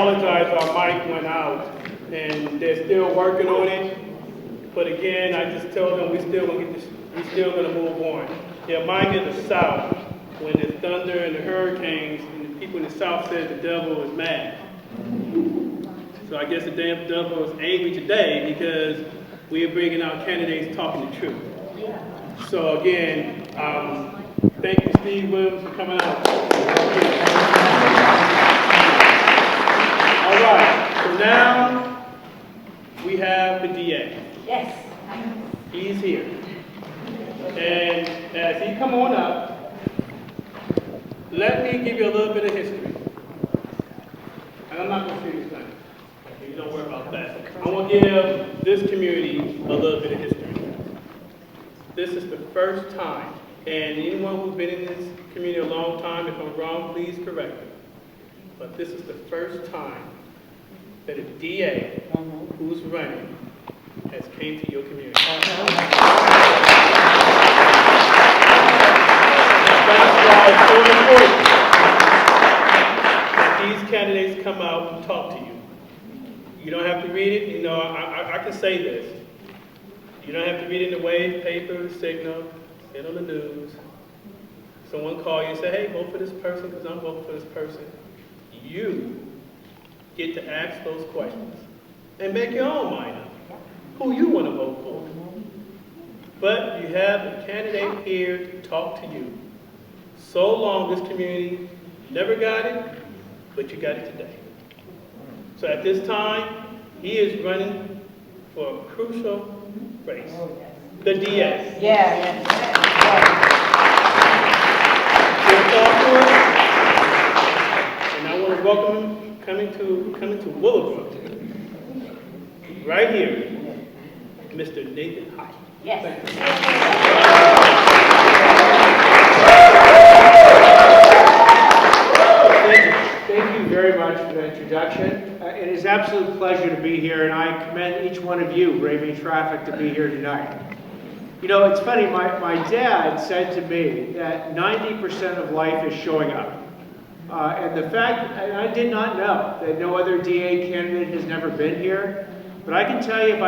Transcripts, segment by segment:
apologize, our mic went out, and they're still working on it. But again, I just told them we're still gonna move on. Yeah, mine is the South. When there's thunder and the hurricanes, and the people in the South say the devil is mad. So I guess the damn devil is angry today because we are bringing out candidates talking the truth. So again, thank you, Steve Williams, for coming out. All right, so now we have the DA. Yes. He's here. And as he come on up, let me give you a little bit of history. And I'm not going to say this thing. Okay, you don't worry about that. I want to give this community a little bit of history. This is the first time, and anyone who's been in this community a long time, if I'm wrong, please correct me. But this is the first time that a DA who's running has came to your community. That's why it's so important that these candidates come out and talk to you. You don't have to read it. You know, I can say this. You don't have to read it in the Wave, paper, Signal, get on the news. Someone call you and say, hey, vote for this person because I'm voting for this person. You get to ask those questions and make your own mind up who you want to vote for. But you have a candidate here to talk to you. So long this community never got it, but you got it today. So at this time, he is running for a crucial race, the DA. Yes. And I want to welcome him coming to Willowbrook. Right here, Mr. Nathan High. Yes. Thank you very much for the introduction. It is an absolute pleasure to be here, and I commend each one of you braving traffic to be here tonight. You know, it's funny, my dad said to me that 90% of life is showing up. And the fact, I did not know that no other DA candidate has never been here, but I can tell you if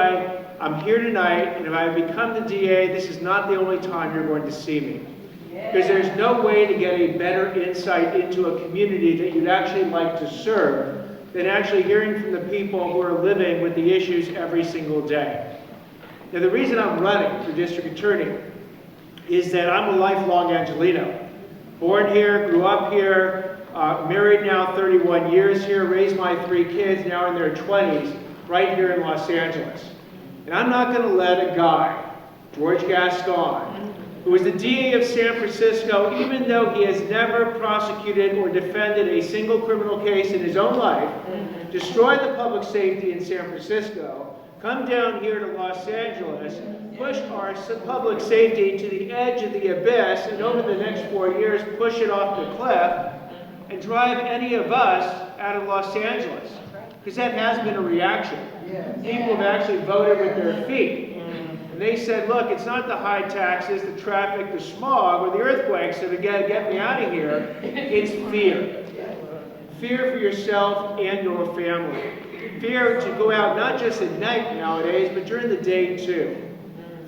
I'm here tonight, and if I become the DA, this is not the only time you're going to see me. Because there's no way to get a better insight into a community that you'd actually like to serve than actually hearing from the people who are living with the issues every single day. Now, the reason I'm running for district attorney is that I'm a lifelong Angelino. Born here, grew up here, married now 31 years here, raised my 3 kids now in their 20s, right here in Los Angeles. And I'm not going to let a guy, George Gascon, who is the DA of San Francisco, even though he has never prosecuted or defended a single criminal case in his own life, destroy the public safety in San Francisco, come down here to Los Angeles, push our public safety to the edge of the abyss, and over the next 4 years, push it off the cliff, and drive any of us out of Los Angeles. Because that has been a reaction. People have actually voted with their feet. And they said, look, it's not the high taxes, the traffic, the smog, or the earthquakes that are going to get me out of here. It's fear. Fear for yourself and your family. Fear to go out not just at night nowadays, but during the day too.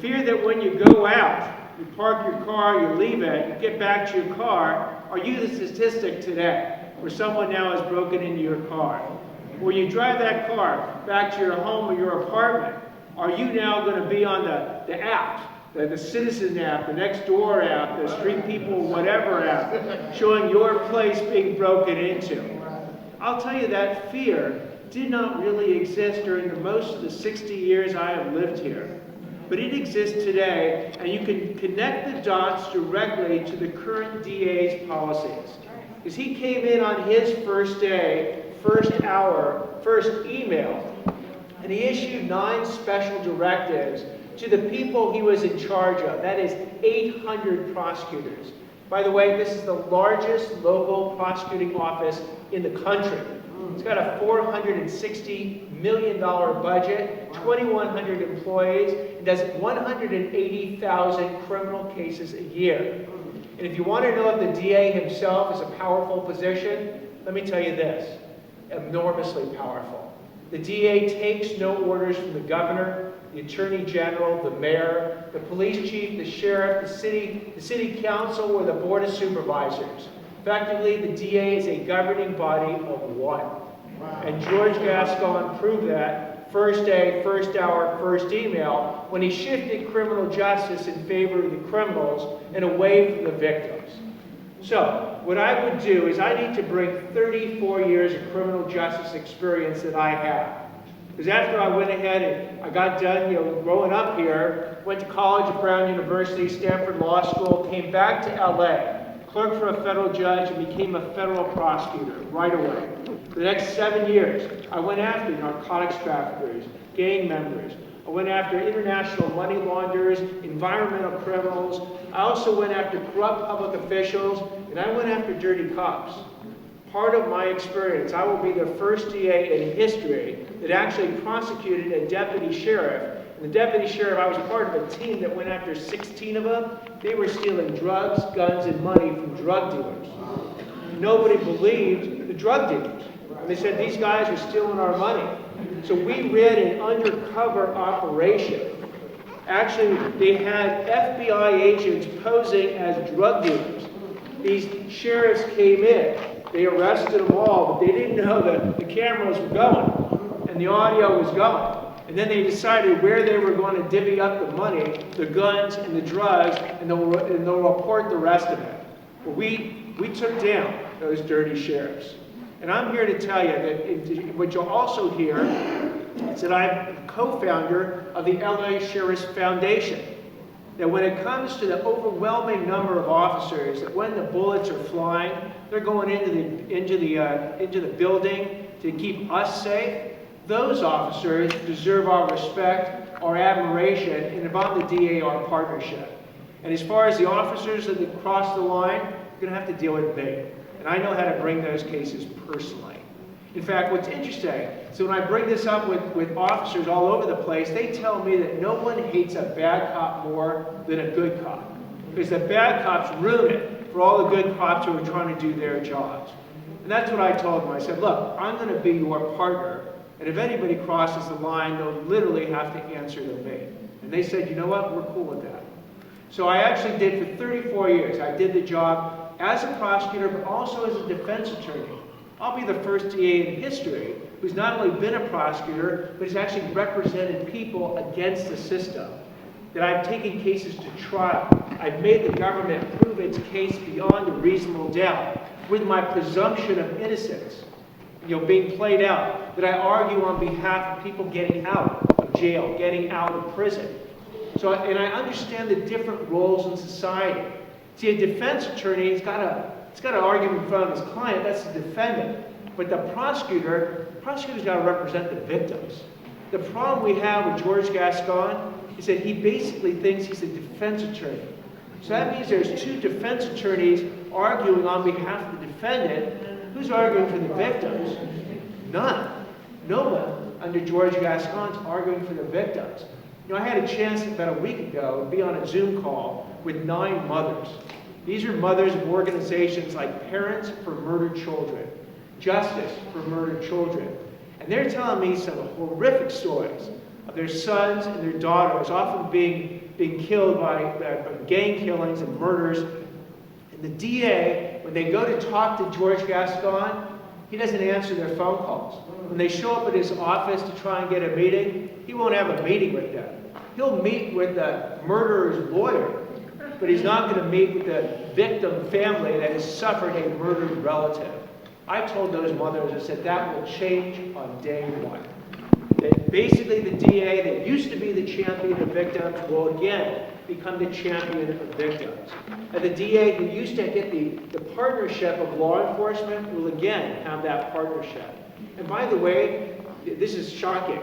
Fear that when you go out, you park your car, you leave it, you get back to your car, are you the statistic today where someone now has broken into your car? When you drive that car back to your home or your apartment, are you now going to be on the app, the Citizen app, the Nextdoor app, the Street People whatever app, showing your place being broken into? I'll tell you that fear did not really exist during most of the 60 years I have lived here. But it exists today, and you can connect the dots directly to the current DA's policies. Because he came in on his first day, first hour, first email, and he issued 9 special directives to the people he was in charge of. That is 800 prosecutors. By the way, this is the largest local prosecuting office in the country. It's got a $460 million budget, 2,100 employees, and does 180,000 criminal cases a year. And if you want to know if the DA himself is a powerful position, let me tell you this. enormously powerful. The DA takes no orders from the governor, the attorney general, the mayor, the police chief, the sheriff, the city council, or the board of supervisors. Effectively, the DA is a governing body of one. Wow. And George Gascon proved that first day, first hour, first email, when he shifted criminal justice in favor of the criminals and away from the victims. So, what I would do is I need to bring 34 years of criminal justice experience that I have. Because after I went ahead and I got done, growing up here, went to college at Brown University, Stanford Law School, came back to LA, clerked for a federal judge, and became a federal prosecutor right away. For the next 7 years, I went after narcotics traffickers, gang members. I went after international money launderers, environmental criminals. I also went after corrupt public officials, and I went after dirty cops. Part of my experience, I will be the first DA in history that actually prosecuted a deputy sheriff. And the deputy sheriff, I was part of a team that went after 16 of them. They were stealing drugs, guns, and money from drug dealers. Nobody believed the drug dealers. And they said, these guys are stealing our money. So we ran an undercover operation. Actually, they had FBI agents posing as drug dealers. These sheriffs came in. They arrested them all, but they didn't know that the cameras were going and the audio was going. And then they decided where they were going to divvy up the money, the guns, and the drugs, and they'll report the rest of it. But we took down those dirty sheriffs. And I'm here to tell you that what you'll also hear is that I'm co-founder of the LA Sheriff's Foundation. That when it comes to the overwhelming number of officers, that when the bullets are flying, they're going into the building to keep us safe. Those officers deserve our respect, our admiration, and if I'm the DA, our partnership. And as far as the officers that cross the line, you're going to have to deal with me. And I know how to bring those cases personally. In fact, what's interesting, so when I bring this up with officers all over the place, they tell me that no one hates a bad cop more than a good cop. Because the bad cops ruin it for all the good cops who are trying to do their jobs. And that's what I told them. I said, look, I'm going to be your partner. And if anybody crosses the line, they'll literally have to answer to me. And they said, you know what, we're cool with that. So I actually did for 34 years. I did the job as a prosecutor, but also as a defense attorney. I'll be the first DA in history who's not only been a prosecutor, but has actually represented people against the system. That I've taken cases to trial. I've made the government prove its case beyond a reasonable doubt with my presumption of innocence, being played out. That I argue on behalf of people getting out of jail, getting out of prison. And I understand the different roles in society. See, a defense attorney has got to argue in front of his client. That's the defendant. But the prosecutor's got to represent the victims. The problem we have with George Gascon is that he basically thinks he's a defense attorney. So that means there's two defense attorneys arguing on behalf of the defendant. Who's arguing for the victims? None. No one under George Gascon's arguing for the victims. I had a chance about a week ago to be on a Zoom call with 9 mothers. These are mothers of organizations like Parents for Murdered Children, Justice for Murdered Children. And they're telling me some horrific stories of their sons and their daughters often being killed by gang killings and murders. And the DA, when they go to talk to George Gascon, he doesn't answer their phone calls. When they show up at his office to try and get a meeting, he won't have a meeting with them. He'll meet with the murderer's lawyer, but he's not going to meet with the victim family that has suffered a murdered relative. I told those mothers, I said, that will change on day one. That basically the DA that used to be the champion of victims will again become the champion of victims. And the DA who used to get the partnership of law enforcement will again have that partnership. And by the way, this is shocking.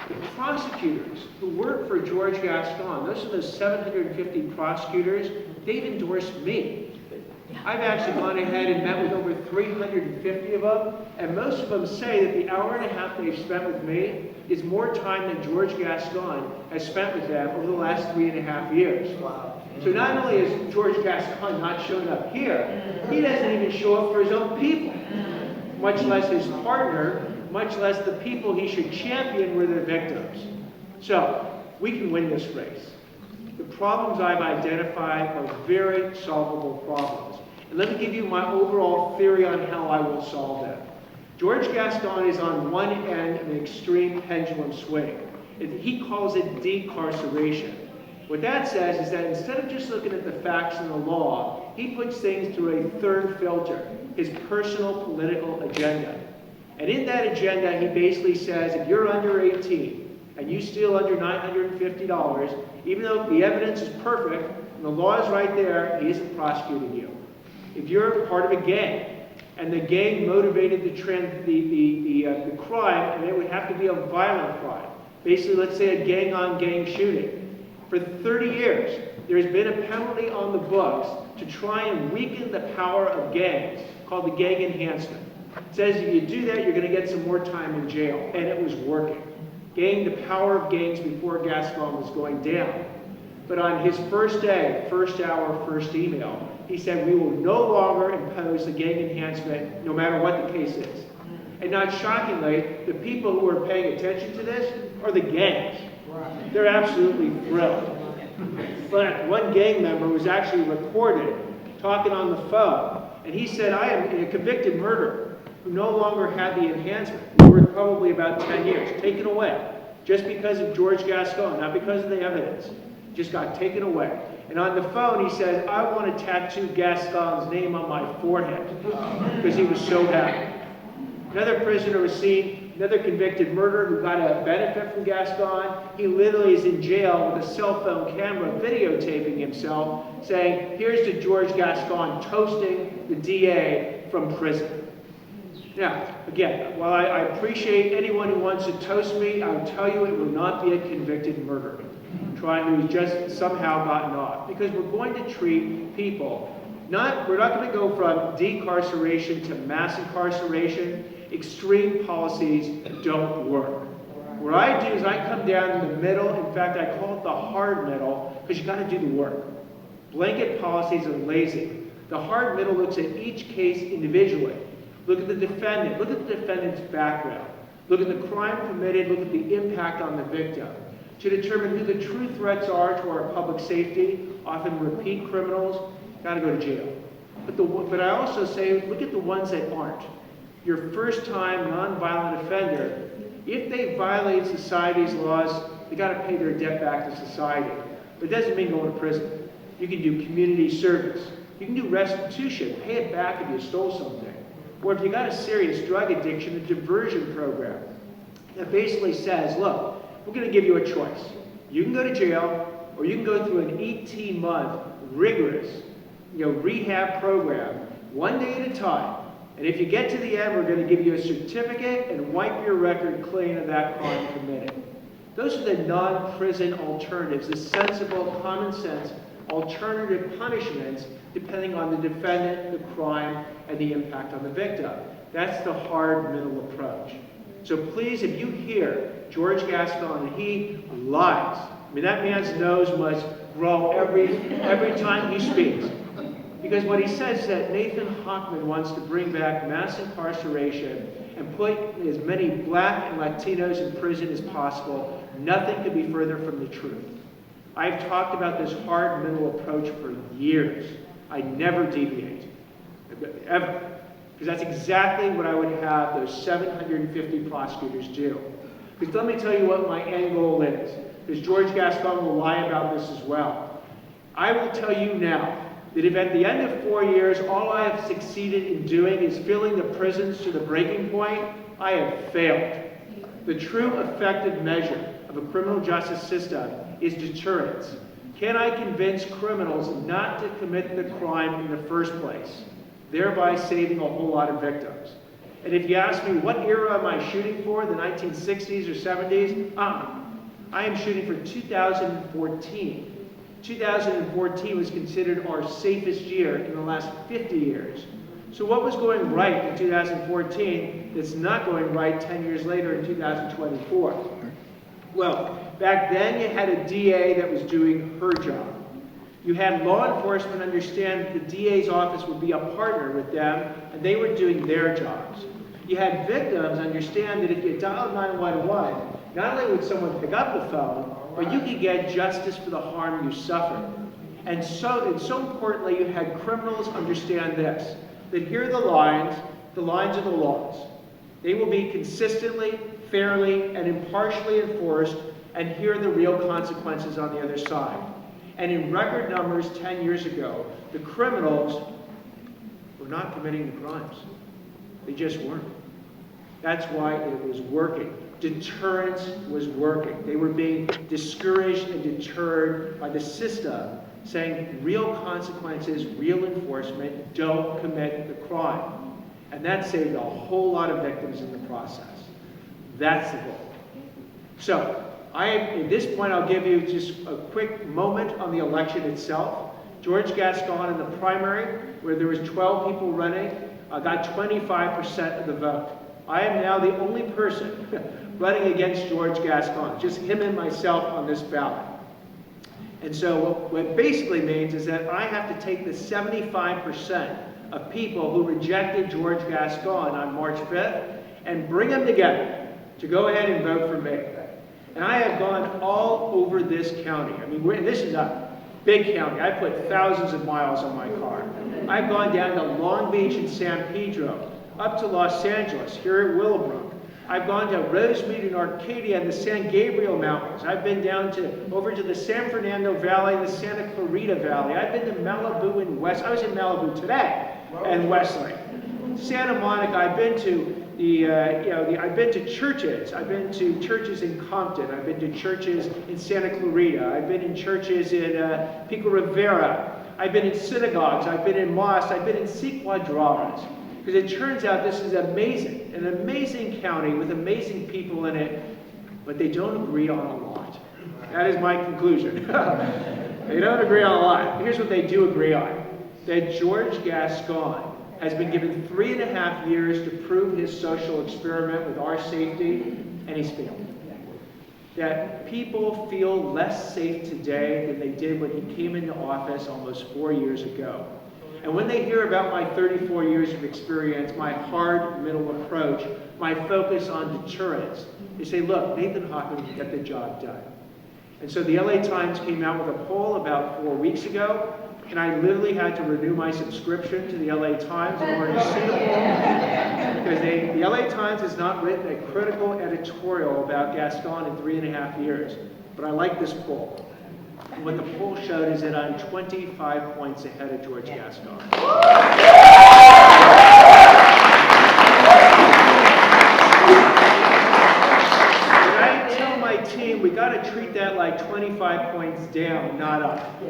The prosecutors who work for George Gascon, those are those 750 prosecutors, they've endorsed me. I've actually gone ahead and met with over 350 of them, and most of them say that the hour and a half they've spent with me is more time than George Gascon has spent with them over the last 3.5 years. Wow. So not only is George Gascon not showing up here, he doesn't even show up for his own people. much less his partner, much less the people he should champion were the victims. So, we can win this race. The problems I've identified are very solvable problems. And let me give you my overall theory on how I will solve them. George Gascon is on one end of an extreme pendulum swing. He calls it decarceration. What that says is that instead of just looking at the facts and the law, he puts things through a third filter, his personal political agenda. And in that agenda, he basically says, if you're under 18 and you steal under $950, even though the evidence is perfect and the law is right there, he isn't prosecuting you. If you're part of a gang and the gang motivated the crime, and it would have to be a violent crime, basically, let's say a gang-on-gang shooting. For 30 years, there's been a penalty on the books to try and weaken the power of gangs, called the gang enhancement. It says if you do that, you're going to get some more time in jail, and it was working. The power of gangs before Gascon was going down. But on his first day, first hour, first email, he said, we will no longer impose the gang enhancement, no matter what the case is. And not shockingly, the people who are paying attention to this are the gangs. They're absolutely thrilled. But one gang member was actually recorded talking on the phone, and he said, I am a convicted murderer who no longer had the enhancement. We were probably about 10 years, taken away, just because of George Gascon, not because of the evidence. Just got taken away. And on the phone, he said, I want to tattoo Gascon's name on my forehead, because he was so happy. Another prisoner was seen, another convicted murderer who got a benefit from Gascon. He literally is in jail with a cell phone camera videotaping himself, saying, here's to George Gascon toasting the DA from prison. Now, again, while I appreciate anyone who wants to toast me, I'll tell you it will not be a convicted murderer who's just somehow gotten off. Because we're going to treat people, we're not going to go from decarceration to mass incarceration. Extreme policies don't work. What I do is I come down in the middle. In fact, I call it the hard middle, because you got to do the work. Blanket policies are lazy. The hard middle looks at each case individually. Look at the defendant. Look at the defendant's background. Look at the crime committed. Look at the impact on the victim. To determine who the true threats are to our public safety, often repeat criminals, got to go to jail. But I also say, look at the ones that aren't. Your first-time nonviolent offender, if they violate society's laws, they got to pay their debt back to society. But it doesn't mean going to prison. You can do community service. You can do restitution, pay it back if you stole something. Or if you got a serious drug addiction, a diversion program that basically says, look, we're going to give you a choice. You can go to jail, or you can go through an 18-month rigorous rehab program, one day at a time. And if you get to the end, we're going to give you a certificate and wipe your record clean of that crime committed. Those are the non-prison alternatives, the sensible, common sense alternative punishments depending on the defendant, the crime, and the impact on the victim. That's the hard middle approach. So please, if you hear George Gascon and he lies, I mean, that man's nose must grow every time he speaks. Because what he says is that Nathan Hochman wants to bring back mass incarceration and put as many black and Latinos in prison as possible. Nothing could be further from the truth. I've talked about this hard middle approach for years. I never deviate, ever. Because that's exactly what I would have those 750 prosecutors do. Because let me tell you what my end goal is. Because George Gascon will lie about this as well. I will tell you now that if at the end of 4 years all I have succeeded in doing is filling the prisons to the breaking point, I have failed. The true effective measure of a criminal justice system is deterrence. Can I convince criminals not to commit the crime in the first place, thereby saving a whole lot of victims? And if you ask me, what era am I shooting for, the 1960s or 70s? I am shooting for 2014. 2014 was considered our safest year in the last 50 years. So what was going right in 2014 that's not going right 10 years later in 2024? Well, back then you had a DA that was doing her job. You had law enforcement understand that the DA's office would be a partner with them, and they were doing their jobs. You had victims understand that if you dialed 911, not only would someone pick up the phone, but you could get justice for the harm you suffered. And so importantly, you had criminals understand this, that here are the lines of the laws. They will be consistently, fairly, and impartially enforced, and here are the real consequences on the other side. And in record numbers 10 years ago, the criminals were not committing the crimes. They just weren't. That's why it was working. Deterrence was working. They were being discouraged and deterred by the system, saying real consequences, real enforcement, don't commit the crime. And that saved a whole lot of victims in the process. That's the goal. So, at this point, I'll give you just a quick moment on the election itself. George Gascon in the primary, where there was 12 people running, got 25% of the vote. I am now the only person running against George Gascon, just him and myself on this ballot. And so what it basically means is that I have to take the 75% of people who rejected George Gascon on March 5th and bring them together to go ahead and vote for me. And I have gone all over this county. I mean, this is a big county. I put thousands of miles on my car. I've gone down to Long Beach and San Pedro, up to Los Angeles, here at Willowbrook. I've gone to Rosemead and Arcadia and the San Gabriel Mountains. I've been down over to the San Fernando Valley and the Santa Clarita Valley. I've been to Malibu and I was in Malibu today, and Westlake. Santa Monica, I've been to I've been to churches. I've been to churches in Compton. I've been to churches in Santa Clarita. I've been in churches in Pico Rivera. I've been in synagogues. I've been in mosques. I've been in Cuadras. Because it turns out this is amazing, an amazing county with amazing people in it, but they don't agree on a lot. That is my conclusion. They don't agree on a lot. Here's what they do agree on. That George Gascon has been given 3.5 years to prove his social experiment with our safety, and he's failed. That people feel less safe today than they did when he came into office almost 4 years ago. And when they hear about my 34 years of experience, my hard middle approach, my focus on deterrence, they say, look, Nathan Hochman can get the job done. And so the LA Times came out with a poll about 4 weeks ago, and I literally had to renew my subscription to the LA Times in order to see the poll, because the LA Times has not written a critical editorial about Gascon in 3.5 years. But I like this poll. And what the poll showed is that I'm 25 points ahead of George Gascon. And I tell my team, we got to treat that like 25 points down, not up.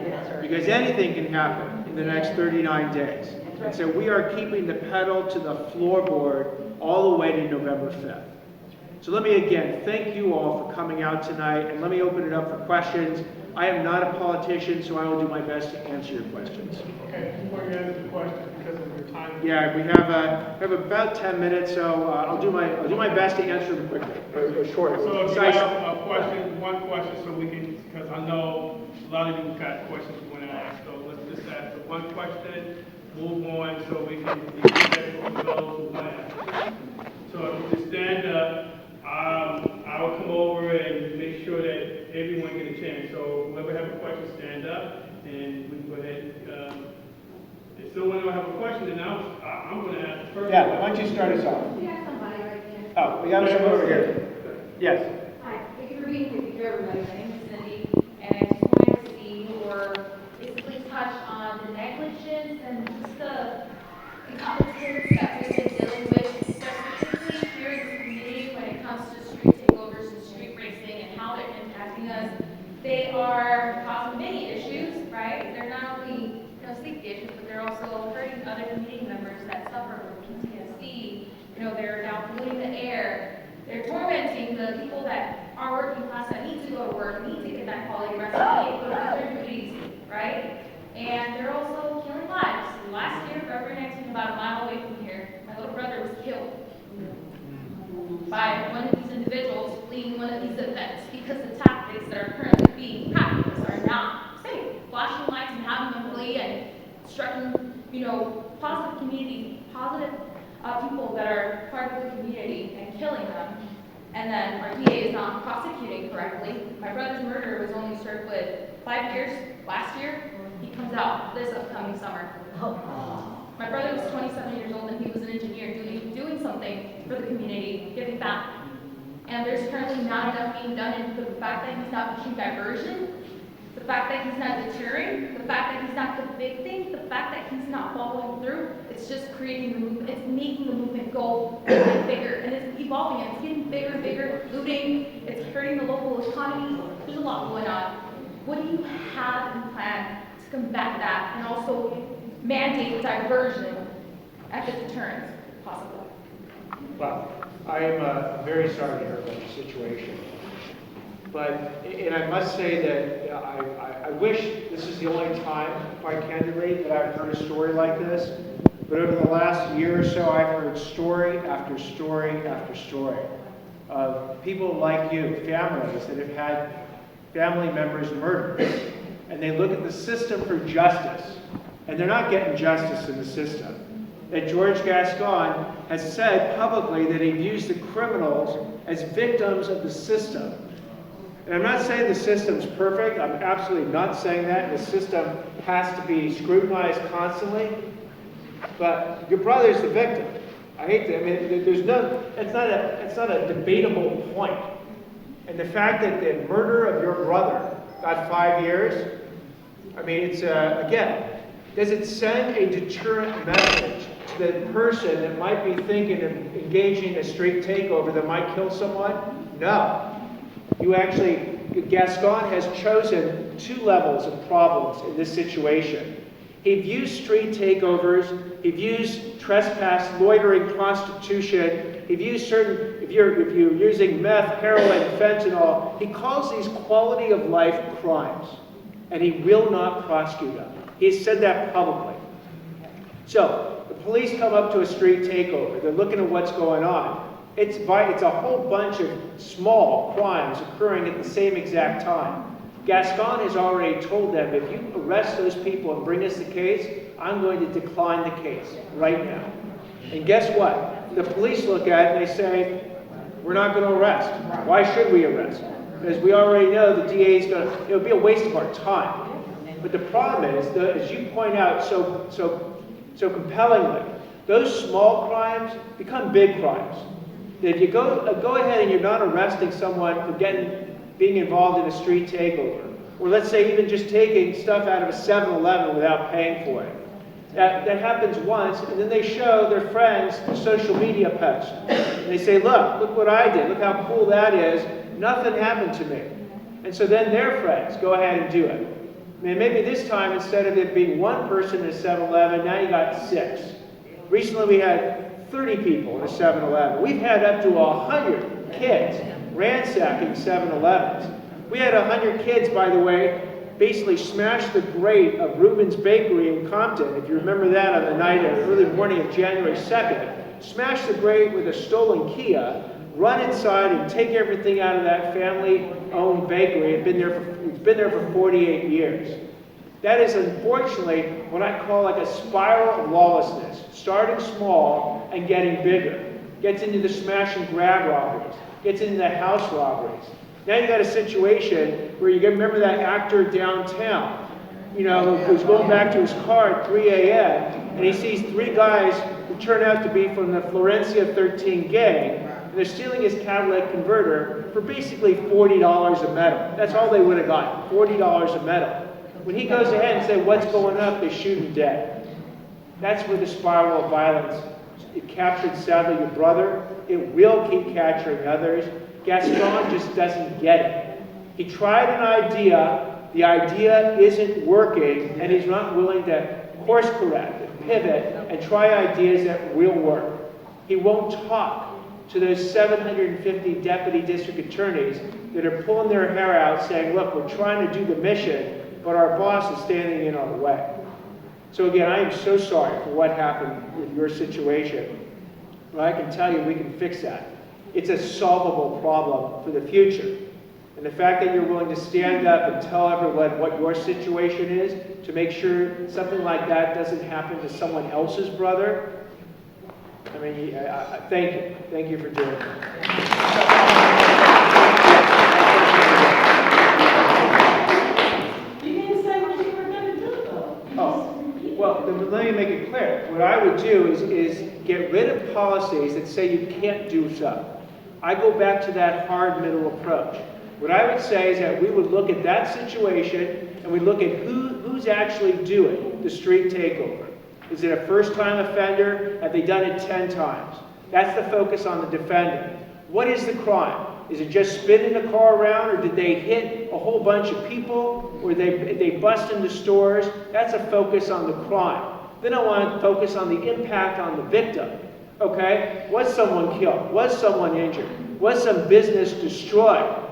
Because anything can happen in the next 39 days. And so we are keeping the pedal to the floorboard all the way to November 5th. So let me again thank you all for coming out tonight, and let me open it up for questions. I am not a politician, so I will do my best to answer your questions. Okay, before you answer the question, because of your time. Yeah, we have about 10 minutes, so I'll do my best to answer them quickly, or short. So if you have a question, one question, so we can, because I know a lot of you got questions you want to ask, so let's just ask the one question, move on, so we can get those who want to ask. So if you just stand up, I will come over and make sure that everyone get a chance. So whoever have a question, stand up, and we can go ahead. If someone don't have a question, then I'm going to ask the first. Yeah, why don't you start us off? We have somebody right there. Oh, we have someone over here. Yes. Hi, thank you for being here, everybody. My name is Cindy, and I just wanted to see your basically touch on the negligence and just the incompetence that we've been dealing with, specifically here in this community when it comes to street takeovers and street racing and how they're impacting us. They are causing many issues, right? They're not only safety issues, but they're also hurting other community members that suffer from PTSD. They're now polluting the air. They're tormenting the people that are working class that need to go to work, need to get that quality rest, need to go to their duties, right? And they're also killing lives. Last year, February 19th, about a mile away from here, my little brother was killed by one of these individuals fleeing one of these events because the tactics that are currently being practiced are not safe. Flashing lights and having them flee and striking, positive communities, positive people that are part of the prosecuting correctly. My brother's murder was only served with 5 years last year. He comes out this upcoming summer. My brother was 27 years old and he was an engineer doing something for the community, giving back. And there's currently not enough being done, and the fact that he's not pushing diversion, the fact that he's not deterring, the fact that he's not convicting, the fact that he's not following through, it's just creating the movement, it's making the movement go bigger, bigger, and it's evolving, and it's getting bigger and bigger, looting, it's hurting the local economy. There's a lot going on. What do you have in plan to combat that and also mandate diversion at the deterrence possible? Well, I am very sorry to hear about your situation. But, and I must say that I wish this is the only time, quite candidly, that I've heard a story like this. But over the last year or so, I've heard story after story after story of people like you, families that have had family members murdered. And they look at the system for justice, and they're not getting justice in the system. That George Gascon has said publicly that he views the criminals as victims of the system. And I'm not saying the system's perfect. I'm absolutely not saying that. The system has to be scrutinized constantly. But your brother's the victim. I hate to, I mean, there's no, it's not a debatable point. And the fact that the murder of your brother got 5 years, I mean, it's, again, does it send a deterrent message to the person that might be thinking of engaging in a street takeover that might kill someone? No. You actually, Gascon has chosen 2 levels of problems in this situation. He views street takeovers, he views trespass, loitering, prostitution, he views certain, if you're using meth, heroin, fentanyl, he calls these quality of life crimes, and he will not prosecute them. He's said that publicly. So, the police come up to a street takeover, they're looking at what's going on. It's a whole bunch of small crimes occurring at the same exact time. Gascon has already told them, if you arrest those people and bring us the case, I'm going to decline the case right now. And guess what? The police look at it and they say, we're not going to arrest. Why should we arrest? Because we already know the DA is going to, it'll be a waste of our time. But the problem is, as you point out so compellingly, those small crimes become big crimes. If you go ahead and you're not arresting someone for being involved in a street takeover, or let's say even just taking stuff out of a 7-Eleven without paying for it. That happens once, and then they show their friends the social media post. And they say, look what I did, look how cool that is, nothing happened to me. And so then their friends go ahead and do it. I mean, maybe this time, instead of it being one person in a 7-Eleven, now you got 6. Recently we had 30 people in a 7-Eleven. We've had up to 100 kids ransacking 7-Elevens. We had 100 kids, by the way, basically smash the grate of Reuben's Bakery in Compton, if you remember that, on the night of early morning of January 2nd. Smash the grate with a stolen Kia, run inside and take everything out of that family-owned bakery. It's been there for 48 years. That is unfortunately what I call like a spiral of lawlessness, starting small and getting bigger. Gets into the smash and grab robberies, gets into the house robberies. Now you got a situation where you remember that actor downtown, who's going back to his car at 3 a.m. and he sees 3 guys who turn out to be from the Florencia 13 gang, and they're stealing his catalytic converter for basically $40 a metal. That's all they would have gotten, $40 a metal. When he goes ahead and says, what's going up, they shoot him dead. That's where the spiral of violence, it captured sadly your brother, it will keep capturing others. Gascon just doesn't get it. He tried an idea, the idea isn't working, and he's not willing to course correct, and pivot, and try ideas that will work. He won't talk to those 750 deputy district attorneys that are pulling their hair out saying, look, we're trying to do the mission, but our boss is standing in our way. So again, I am so sorry for what happened with your situation. But I can tell you we can fix that. It's a solvable problem for the future. And the fact that you're willing to stand up and tell everyone what your situation is to make sure something like that doesn't happen to someone else's brother, I mean, thank you. Thank you for doing that. quit, what I would do is get rid of policies that say you can't do so. I go back to that hard middle approach. What I would say is that we would look at that situation and we look at who's actually doing the street takeover. Is it a first-time offender? Have they done it 10 times? That's the focus on the defendant. What is the crime? Is it just spinning the car around, or did they hit a whole bunch of people, or they bust into stores? That's a focus on the crime. Then I want to focus on the impact on the victim. Okay? Was someone killed? Was someone injured? Was some business destroyed?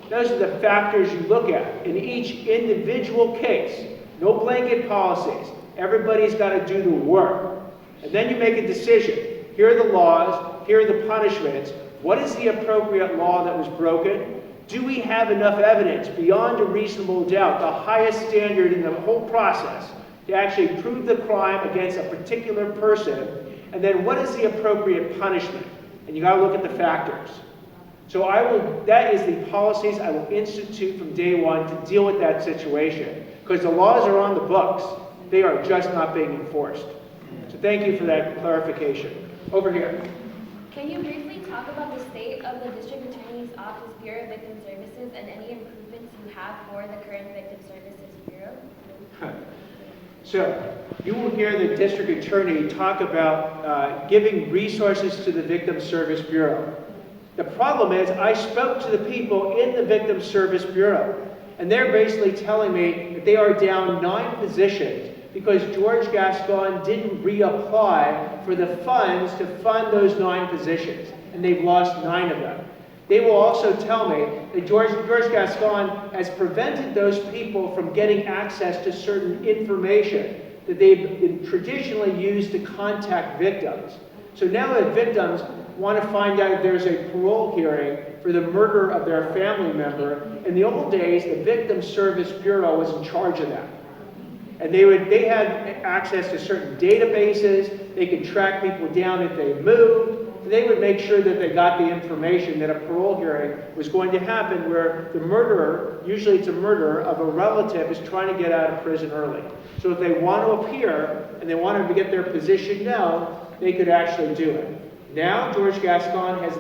Those are the factors you look at in each individual case. No blanket policies. Everybody's got to do the work. And then you make a decision. Here are the laws. Here are the punishments. What is the appropriate law that was broken? Do we have enough evidence beyond a reasonable doubt, the highest standard in the whole process, to actually prove the crime against a particular person? And then what is the appropriate punishment? And you got to look at the factors. So that is the policies I will institute from day one to deal with that situation. Because the laws are on the books. They are just not being enforced. So thank you for that clarification. Over here. Can you briefly talk about the state of the District Attorney's Office Bureau of Victim Services and any improvements you have for the current Victim Services Bureau? So, you will hear the District Attorney talk about giving resources to the Victim Service Bureau. The problem is, I spoke to the people in the Victim Service Bureau, and they're basically telling me that they are down 9 positions because George Gascon didn't reapply for the funds to fund those 9 positions, and they've lost 9 of them. They will also tell me that George Gascon has prevented those people from getting access to certain information that they've been traditionally used to contact victims. So now that victims want to find out if there's a parole hearing for the murder of their family member, in the old days, the Victim Service Bureau was in charge of that. And they had access to certain databases, they could track people down if they moved, and they would make sure that they got the information that a parole hearing was going to happen where the murderer, usually it's a murderer of a relative, is trying to get out of prison early. So if they want to appear and they wanted to get their position known, they could actually do it. Now George Gascon has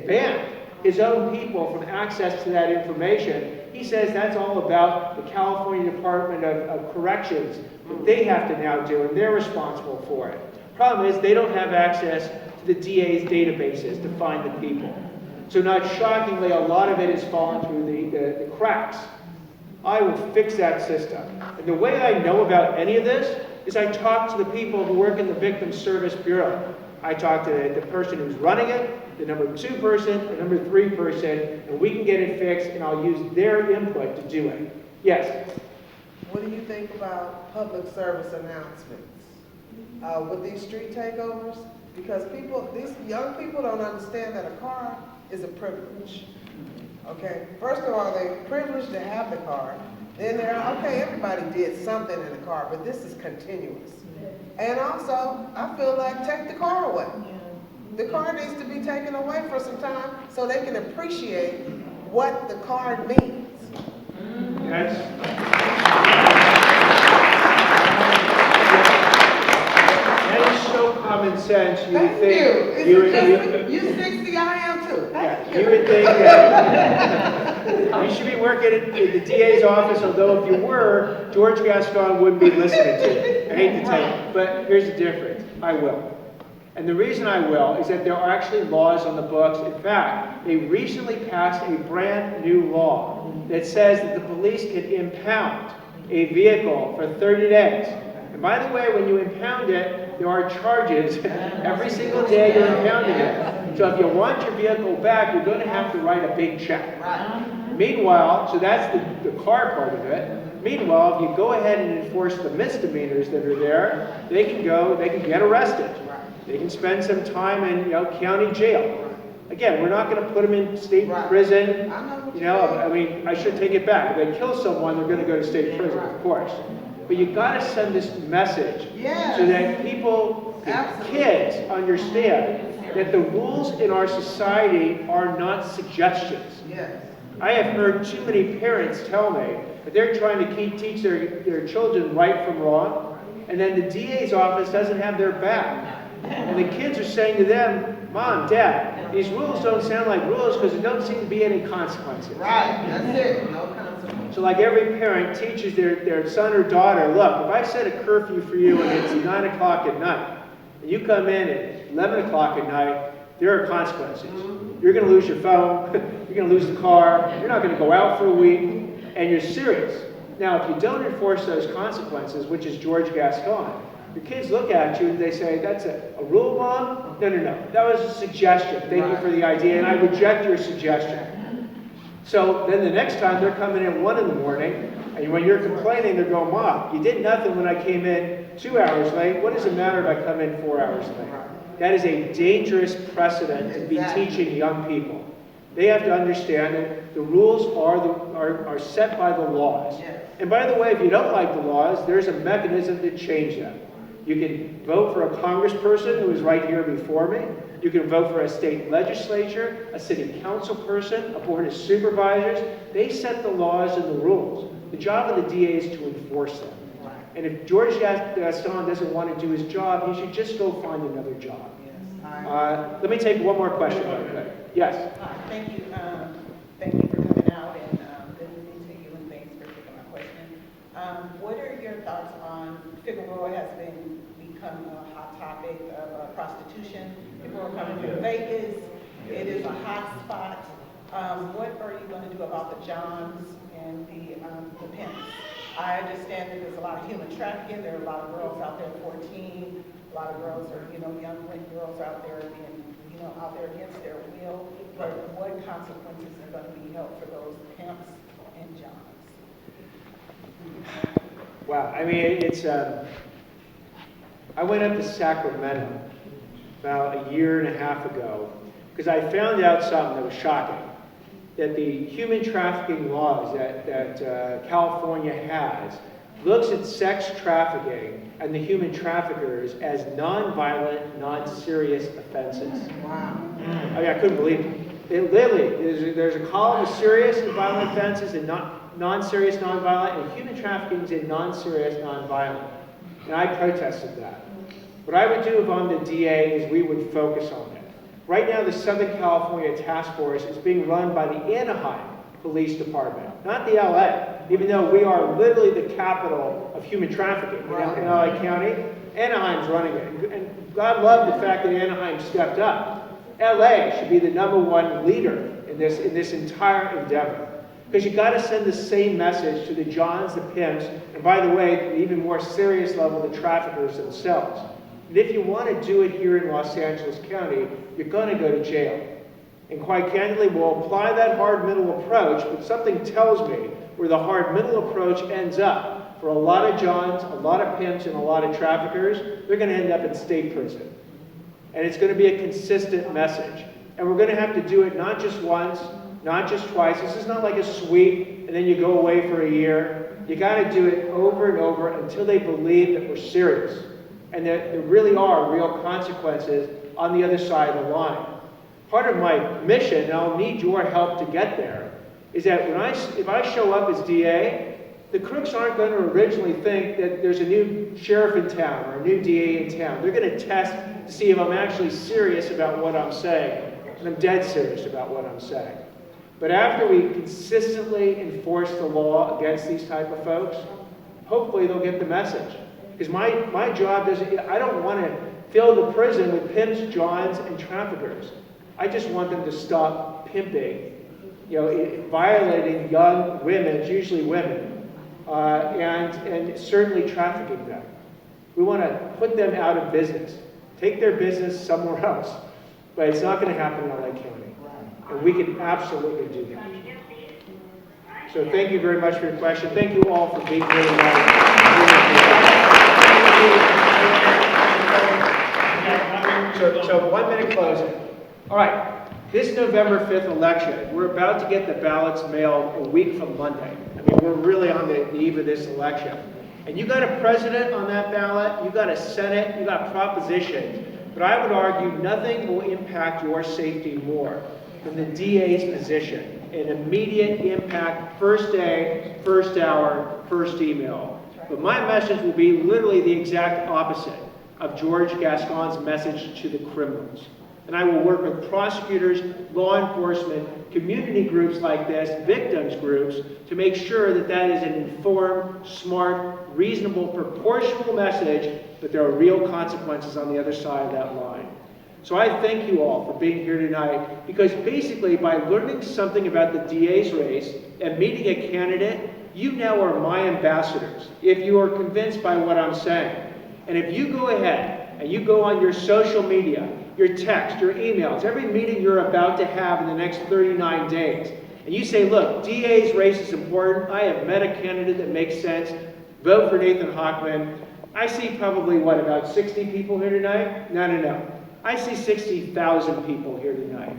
banned his own people from access to that information. He says that's all about the California Department of Corrections that they have to now do, and they're responsible for it. Problem is, they don't have access to the DA's databases to find the people. So not shockingly, a lot of it has fallen through the cracks. I will fix that system. And the way I know about any of this is I talk to the people who work in the Victim Service Bureau. I talk to the person who's running it, the number 2 person, the number 3 person, and we can get it fixed, and I'll use their input to do it. Yes? What do you think about public service announcements with these street takeovers? Because these young people don't understand that a car is a privilege. Okay, first of all, they're privileged to have the car. Then okay, everybody did something in the car, but this is continuous. And also, I feel like take the car away. The car needs to be taken away for some time so they can appreciate what the car means. Yes. That is so common sense. You would think You 60, I am too. Yeah, you would think that you should be working in the DA's office, although if you were, George Gascon wouldn't be listening to you. I hate to tell you, but here's the difference. I will. And the reason I will is that there are actually laws on the books. In fact, they recently passed a brand new law that says that the police can impound a vehicle for 30 days. And by the way, when you impound it, there are charges every single day you're impounding it. So if you want your vehicle back, you're going to have to write a big check. Meanwhile, so that's the car part of it. Meanwhile, if you go ahead and enforce the misdemeanors that are there, they can get arrested. They can spend some time in county jail. Again, we're not going to put them in state prison. I mean, I should take it back. If they kill someone, they're going to go to state prison, of course. But you got to send this message so that people, kids, understand that the rules in our society are not suggestions. I have heard too many parents tell me that they're trying to teach their children right from wrong, and then the DA's office doesn't have their back. And the kids are saying to them, Mom, Dad, these rules don't sound like rules because there don't seem to be any consequences. Right, that's it, no consequence. So like every parent teaches their son or daughter, look, if I set a curfew for you and it's 9 o'clock at night, and you come in at 11 o'clock at night, there are consequences. You're going to lose your phone, you're going to lose the car, you're not going to go out for a week, and you're serious. Now, if you don't enforce those consequences, which is George Gascon, your kids look at you and they say, that's a rule, Mom? No, no, no. That was a suggestion. Thank you for the idea, and I reject your suggestion. So then the next time they're coming in 1 in the morning, and when you're complaining, they're going, Mom, you did nothing when I came in 2 hours late. What does it matter if I come in 4 hours late? That is a dangerous precedent to be teaching young people. They have to understand that the rules are set by the laws. And by the way, if you don't like the laws, there's a mechanism to change them. You can vote for a congressperson who is right here before me. You can vote for a state legislature, a city council person, a board of supervisors. They set the laws and the rules. The job of the DA is to enforce them. And if George Gascon doesn't want to do his job, he should just go find another job. Let me take one more question. Yes? Thank you. Thank you for coming out, and good evening to you, and thanks for taking my question. What are your thoughts on Figueroa has become a hot topic of prostitution? People are coming from Vegas. It is a hot spot. What are you going to do about the Johns and the pimps? I understand that there's a lot of human trafficking. There are a lot of girls out there, 14. A lot of girls are, young girls out there being, out there against their will. But what consequences are going to be held for those pimps and Johns? Wow, I mean, it's, I went up to Sacramento about 1.5 years ago because I found out something that was shocking. That the human trafficking laws that California has looks at sex trafficking and the human traffickers as non-violent, non-serious offenses. Wow. I mean, I couldn't believe it. Literally, there's a column of serious and violent offenses and non-serious, non-violent, and human trafficking is in non-serious, non-violent. And I protested that. What I would do if I'm the DA is we would focus on it. Right now, the Southern California Task Force is being run by the Anaheim Police Department, not the LA, even though we are literally the capital of human trafficking in LA County. Anaheim's running it. And God love the fact that Anaheim stepped up. LA should be the #1 leader in this entire endeavor. Because you've got to send the same message to the Johns, the pimps, and by the way, the even more serious level, the traffickers themselves. And if you want to do it here in Los Angeles County, you're going to go to jail. And quite candidly, we'll apply that hard middle approach, but something tells me where the hard middle approach ends up. For a lot of Johns, a lot of pimps, and a lot of traffickers, they're going to end up in state prison. And it's going to be a consistent message. And we're going to have to do it not just once, not just twice. This is not like a sweep, and then you go away for a year. You got to do it over and over until they believe that we're serious. And that there really are real consequences on the other side of the line. Part of my mission, and I'll need your help to get there, is that if I show up as DA, the crooks aren't going to originally think that there's a new sheriff in town or a new DA in town. They're going to test to see if I'm actually serious about what I'm saying. And I'm dead serious about what I'm saying. But after we consistently enforce the law against these type of folks, hopefully they'll get the message. Because my job doesn't, I don't want to fill the prison with pimps, Johns, and traffickers. I just want them to stop pimping, violating young women, it's usually women, and certainly trafficking them. We want to put them out of business, take their business somewhere else. But it's not going to happen in LA County. And we can absolutely do that. So thank you very much for your question. Thank you all for being here. So 1 minute closing. All right, this November 5th election, we're about to get the ballots mailed a week from Monday. I mean, we're really on the eve of this election. And you got a president on that ballot, you got a Senate, you got propositions. But I would argue nothing will impact your safety more than the DA's position. An immediate impact, first day, first hour, first email. But my message will be literally the exact opposite of George Gascon's message to the criminals. And I will work with prosecutors, law enforcement, community groups like this, victims groups, to make sure that that is an informed, smart, reasonable, proportional message, but there are real consequences on the other side of that line. So I thank you all for being here tonight, because basically by learning something about the DA's race and meeting a candidate, you now are my ambassadors, if you are convinced by what I'm saying. And if you go ahead and you go on your social media, your text, your emails, every meeting you're about to have in the next 39 days, and you say, look, DA's race is important, I have met a candidate that makes sense, vote for Nathan Hochman. I see probably, what, about 60 people here tonight? No. I see 60,000 people here tonight.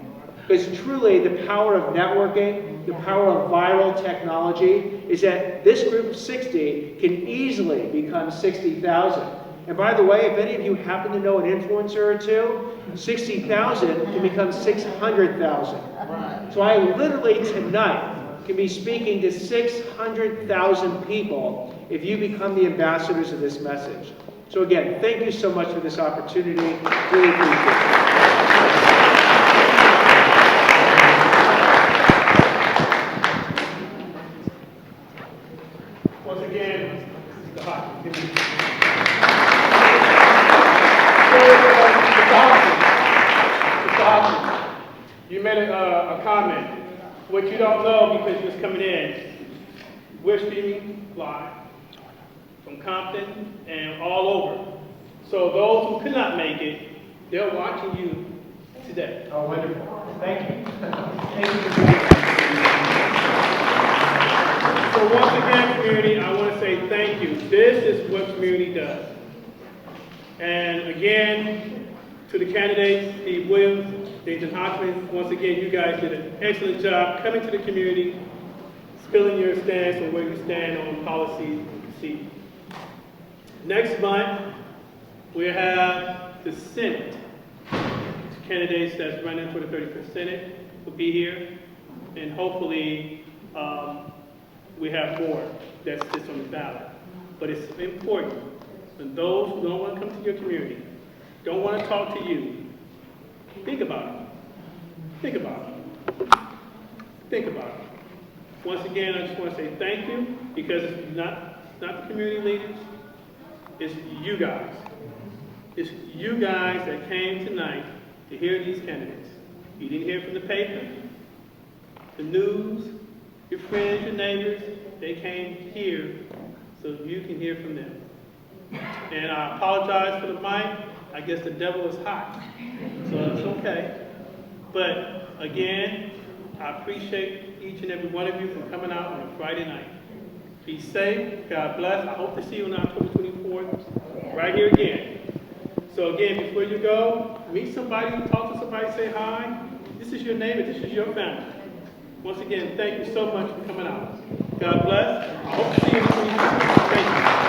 Because truly, the power of networking, the power of viral technology, is that this group of 60 can easily become 60,000. And by the way, if any of you happen to know an influencer or two, 60,000 can become 600,000. So I literally tonight can be speaking to 600,000 people if you become the ambassadors of this message. So again, thank you so much for this opportunity. Really appreciate it. Once again, Mr. Hochman. Mr. Hochman, you made a comment. What you don't know, because you're just coming in, we're streaming live from Compton and all over. So those who could not make it, they're watching you today. Oh, wonderful. Thank you. Thank you. So once again, community, I want to say thank you. This is what community does. And again, to the candidates, Steve Williams, Nathan Hochman, once again, you guys did an excellent job coming to the community, spilling your stance on where you stand on policy and procedure. Next month, we have the Senate. Candidates that's running for the 31st Senate will be here, and hopefully we have more that sits on the ballot. But it's important, and those who don't want to come to your community, don't want to talk to you, think about it. Think about it. Think about it. Once again, I just want to say thank you, because it's not the community leaders, it's you guys. It's you guys that came tonight to hear these candidates. You didn't hear from the paper, the news, your friends, your neighbors. They came here so you can hear from them. And I apologize for the mic. I guess the devil is hot, so it's okay. But again, I appreciate each and every one of you for coming out on a Friday night. Be safe. God bless. I hope to see you on October 24th, right here again. So again, before you go, meet somebody, talk to somebody, say hi. This is your neighbor. This is your family. Once again, thank you so much for coming out. God bless. I hope to see you in the 24th. Thank you.